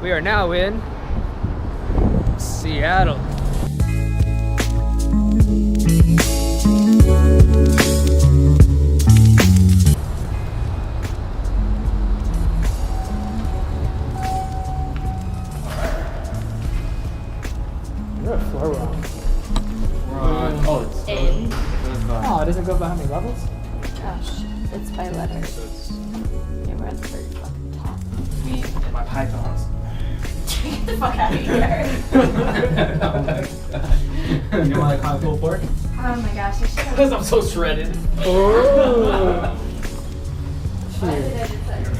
We are now in Seattle. You're a floor rock. Oh, it's In. Oh, it doesn't go by how many levels? Gosh, it's by letters. Yeah, we're at the very fucking top. me and my pythons. Get the fuck out of here. You know why I call it pulled pork? Oh my gosh, I should have. Because I'm so shredded. Oh.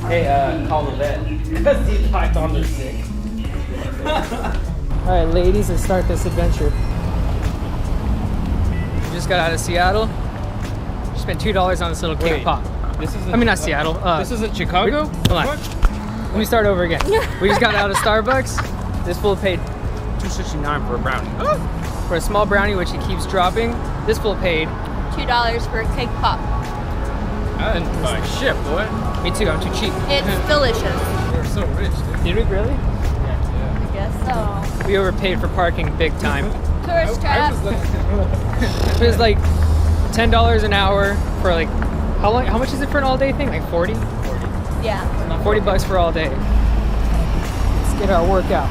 Hey, call the vet. Because these pythons are sick. Alright, ladies, let's start this adventure. We just got out of Seattle. Spent $2 on this little cake Wait, pop. This isn't. I mean, not Seattle. This isn't Chicago? Hold on. Let me start over again. We just got out of Starbucks. This fool paid $2.69 for a brownie. for a small brownie, which he keeps dropping. This fool paid. $2 for a cake pop. I didn't buy shit, boy. Me too, I'm too cheap. It's delicious. We're so rich, dude. Did we really? Yeah. I guess so. We overpaid for parking big time. Tourist trap. It was like $10 an hour for like, how long? How much is it for an all day thing? Like 40? Yeah. 40 bucks for all day. Let's get our workout.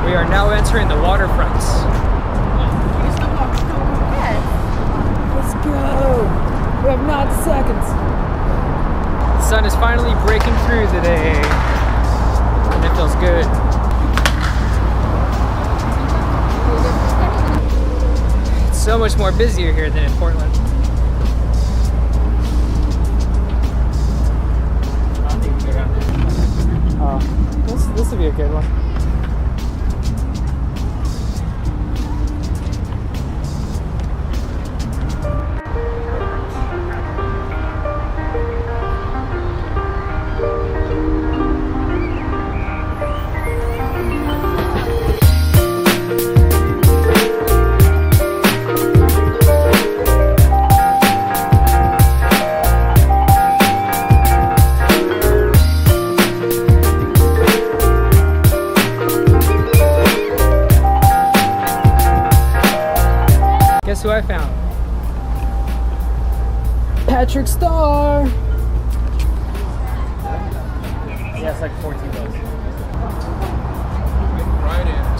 We are now entering the waterfronts. Yes. Let's go. We have 9 seconds. The sun is finally breaking through today. And it feels good. It's so much more busier here than in Portland. Oh, this will be a good one. Guess who I found? Patrick Starr! Yeah, it's like 14 bucks.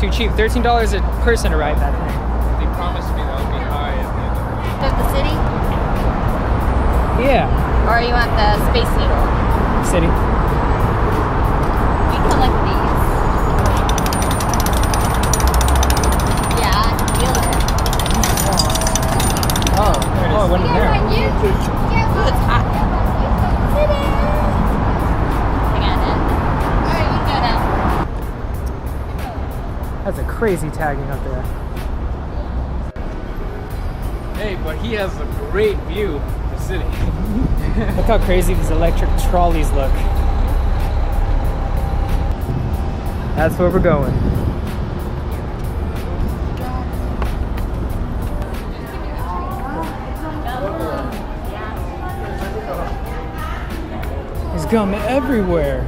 Too cheap. $13 a person to ride that thing. They promised me that would be high at the end of Does the city? Yeah. Or are you at the Space Needle? City. We collect these. Yeah, I can feel it. Oh, it went in there. Ooh, it's hot. I got it. Alright, you can go now. That's a crazy tagging up there. Hey, but he has a great view of the city. Look how crazy these electric trolleys look. That's where we're going. There's gum everywhere.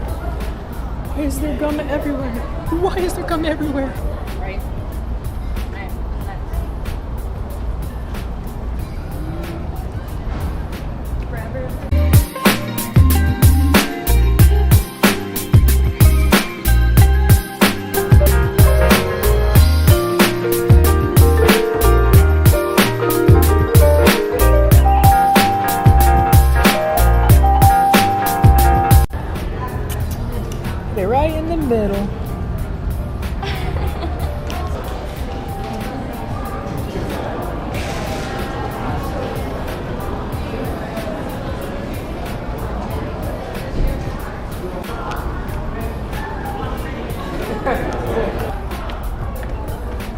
Why is there gum everywhere? Why is there gum everywhere? Right. They're right in the middle.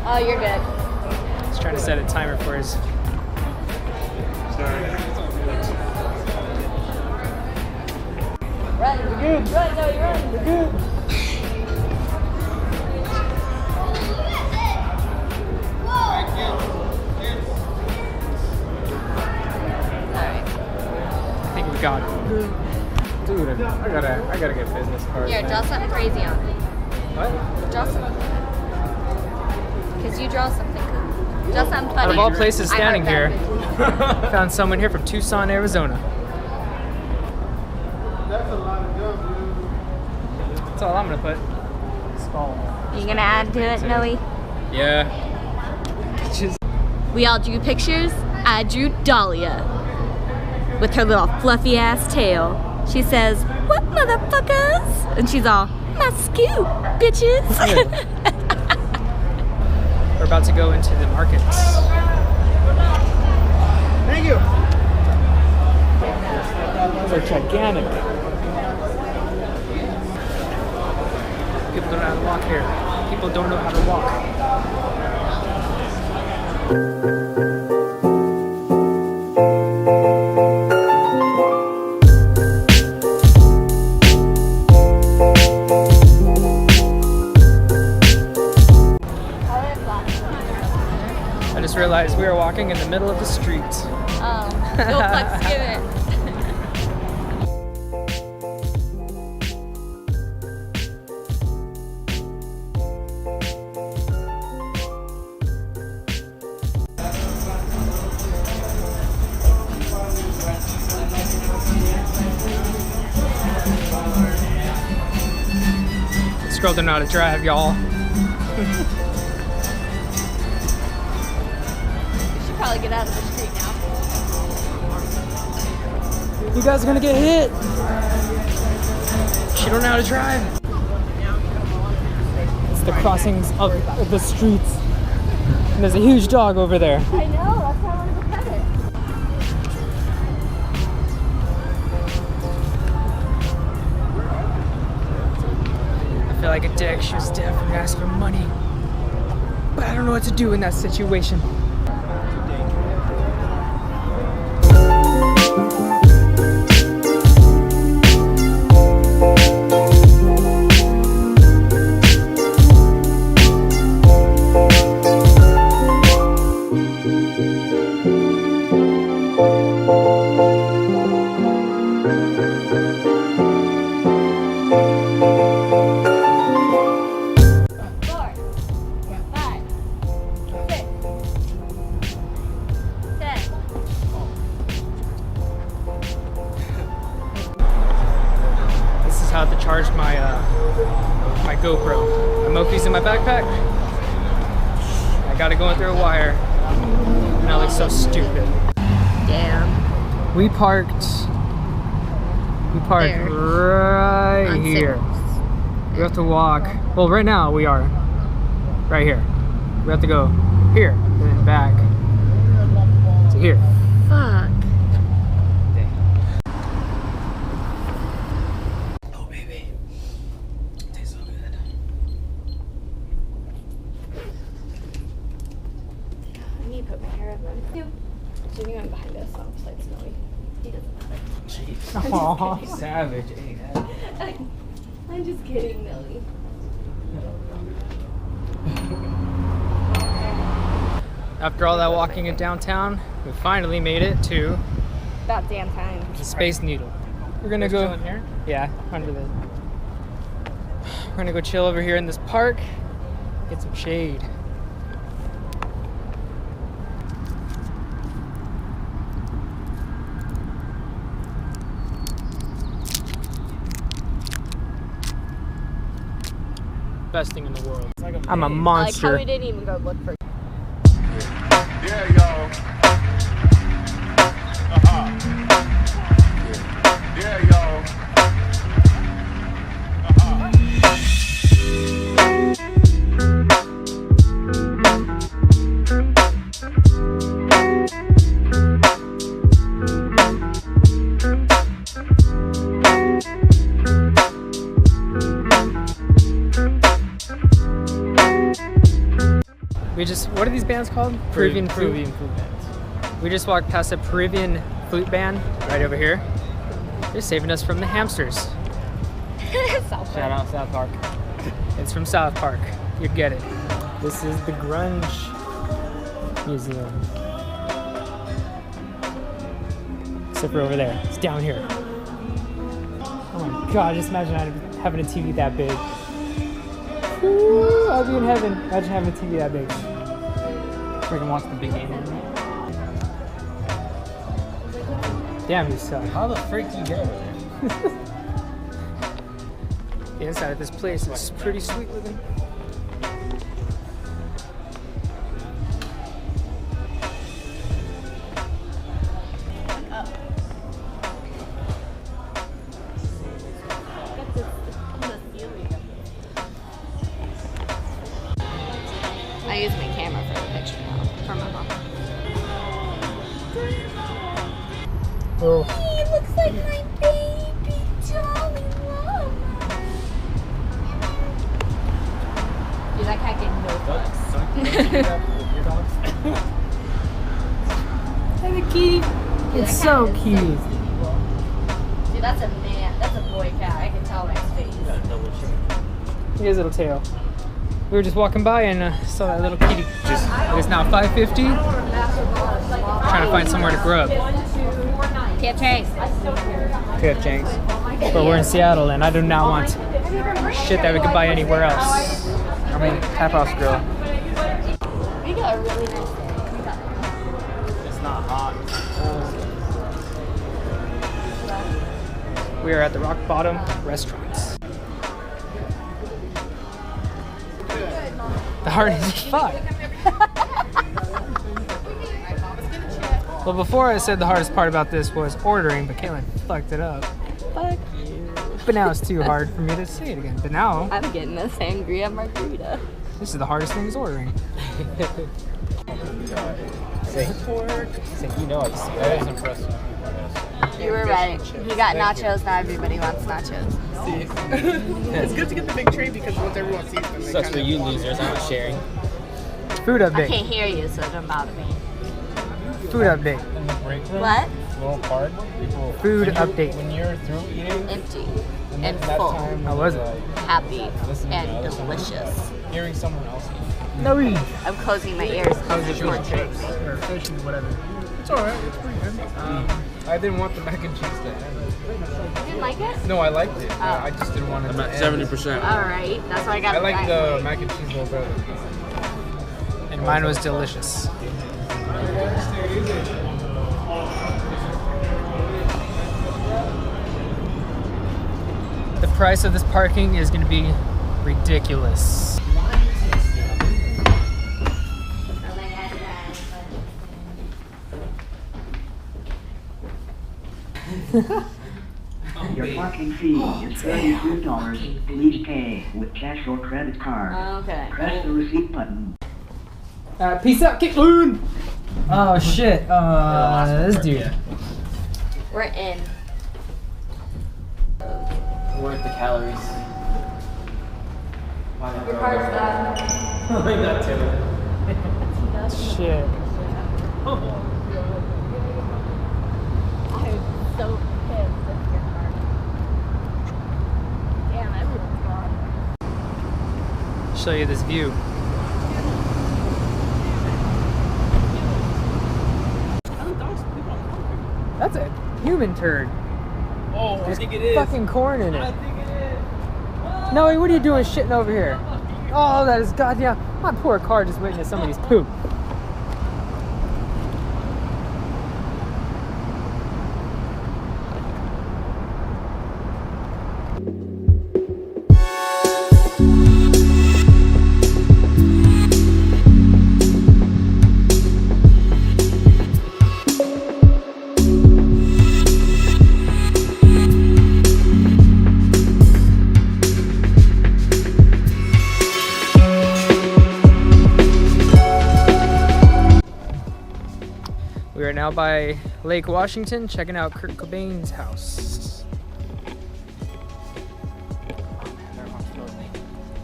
Oh, you're good. He's trying to set a timer for his. Run. You're good. Run, no, you run. You're good. Thank you. got it. Dude, I gotta get business cards. Here, draw something crazy on it. What? Draw something. Because you draw something cool. Draw something funny. Out of all places standing I here, heard that. found someone here from Tucson, Arizona. That's a lot of gum, dude. That's all I'm gonna put. Skull. You gonna add to it, Noe? Yeah. Just We all drew pictures. I drew Dahlia with her little fluffy ass tail. She says, "What motherfuckers?" And she's all, "My scoop, bitches." we're about to go into the markets. Thank you. They're gigantic. People don't know how to walk here. People don't know how to walk. I just realized we are walking in the middle of the street. Oh, go fuck skip it. This girl don't know how to drive, y'all. Probably get out of the street now. You guys are gonna get hit. She don't know how to drive. It's the crossings of the streets. And there's a huge dog over there. I know, that's why I want to go pet it. I feel like a dick. She was definitely asking for money. But I don't know what to do in that situation. How to charge my my GoPro. My Mofi's in my backpack. I got it going through a wire. And I look so stupid. Damn. We parked There. right On here. Sickles. We have to walk. Well, right now we are right here. We have to go here and then back to here. Fuck. Oh baby, tastes so good. I need to put my hair up on. Jimmy went behind us on besides Snowy. He doesn't matter. Jeez. Aw, savage. I'm just kidding, Millie. After all that walking in downtown, we finally made it to About damn time. the Space Needle. We're gonna go here. Yeah, under the. We're gonna go chill over here in this park, get some shade. Best thing in the world. I'm a I like how monster. we didn't even go look for. Yeah, y'all. Yeah, y'all. We just, what are these bands called? Peruvian flute bands. We just walked past a Peruvian flute band right over here. They're saving us from the hamsters. Shout out South Park. It's from South Park. You get it. This is the Grunge Museum. Except for over there. It's down here. Oh my god, just imagine having a TV that big. Ooh, I'll be in heaven. Imagine having a TV that big. Freaking watch the big game. Damn, you suck. How the frick you get over there? The inside of this place is pretty sweet looking. I use my camera for the picture now, for my mom. Oh. He looks like my baby Jolly Mama. Dude, that cat get no fucks. Hey, the kitty. It's so cute. Dude, that's a man. That's a boy cat. I can tell by his face. Look at his little tail. We were just walking by and saw that little kitty. It's now 5:50. Trying to find somewhere to grub. TF Chang's. TF Chang's. But we're in Seattle and I do not want shit that we could buy anywhere else. I mean, Tap House Grill. We got a really nice day. It's not hot. We are at the Rock Bottom Restaurants. The hardest fuck. Well, before I said the hardest part about this was ordering, but Caitlin fucked it up. Fuck you. But now it's too hard for me to say it again. But now, I'm getting a sangria margarita. this is the hardest thing is ordering. Say, you know, that is impressive. You were right. He got nachos, now everybody wants nachos. It's good to get the big tray because once everyone sees them, they Sucks for kind you losers, I'm not sharing. Food I update. can't hear you, so it don't bother me. Food update. In the break room, What? little part, people, Food when you- update. When you're through eating, Empty and and that full. time How was it? Happy Listen to and others. delicious. Hearing someone else eat. No. I'm closing my ears. How's it Short going? trips. Or fish and whatever. it's alright, it's pretty good. I didn't want the mac and cheese to end. You didn't like it? No, I liked it. Oh. I just didn't want it to end. 70%. Alright, that's why I got I the like black the one. mac and cheese a little better. And mine was delicious. The price of this parking is going to be ridiculous. Your parking fee is $32. Please pay with cash or credit card. Okay. Press the receipt button. Peace out, Caitlin! Oh shit, this dude. We're in. Worth the calories. Your card's done. That too. Shit. I'm so pissed with your card. Damn, everyone's gone. Show you this view. That's a human turd. Oh, There's fucking corn in it. No, what are you doing shitting over here? Oh, that is goddamn. My poor car just witnessed somebody's poop. We are now by Lake Washington, checking out Kurt Cobain's house.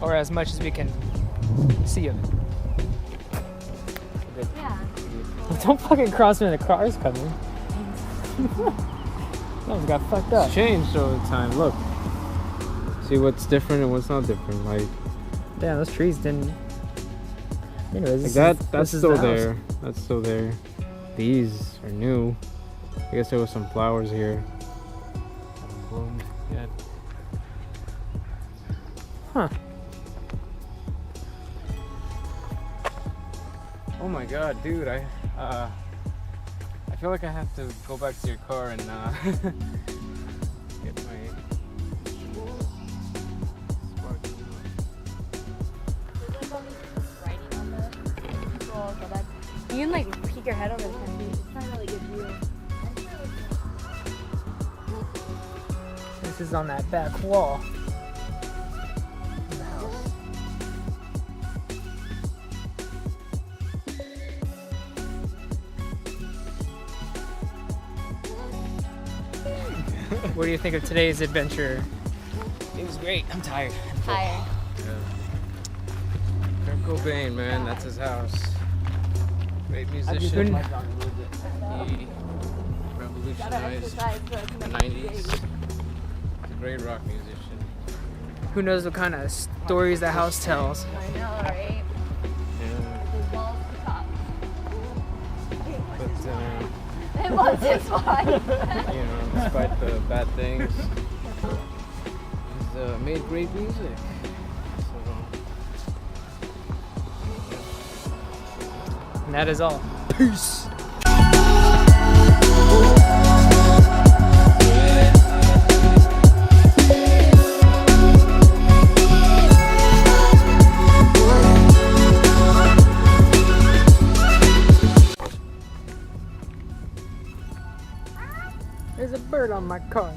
Or as much as we can see of it. Yeah. Don't fucking cross me when the car's coming. Someone's got fucked up. It's changed over time. Look. See what's different and what's not different. Like Damn, those trees didn't. Anyways, that's this is still the house. there. That's still there. These are new. I guess there was some flowers here. Haven't bloomed yet. Huh. Oh my god, dude, I feel like I have to go back to your car and get my You can like peek your head over the fence. It's not a really good view. This is on that back wall. What do you think of today's adventure? It was great. I'm tired. Tired. Kurt Cobain, man, that's his house. Great musician. He revolutionized the 90s. He's a great rock musician. Who knows what kind of stories the house tells? I know, right? Yeah. The walls to top. But, It was his wife. you know, despite the bad things, he's made great music. And that is all. Peace. There's a bird on my car.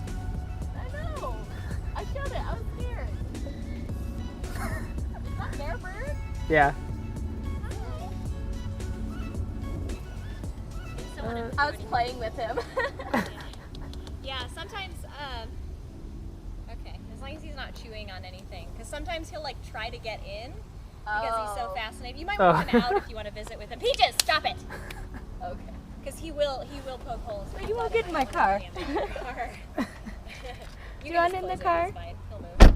I know. I showed it. I was scared. Is that their bird? Yeah. I was playing with him. Yeah, sometimes, okay, as long as he's not chewing on anything. Because sometimes he'll, like, try to get in because he's so fascinated. You might want him out if you want to visit with him. Peaches, stop it! Okay. Because he will poke holes. But you won't get in my car. You want in the car? He'll move.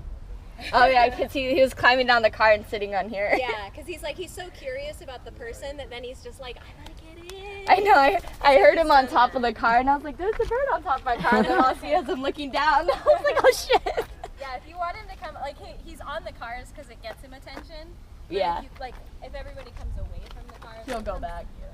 Oh yeah, because he was climbing down the car and sitting on here. Yeah, because he's so curious about the person that then he's just like, I want to get in. I know, I heard him on top of the car and I was like, there's a bird on top of my car, and then all I see is him looking down. I was like, oh shit. Yeah, if you want him to come, like, he's on the cars because it gets him attention. But Yeah. if everybody comes away from the car, He'll go back. Yeah.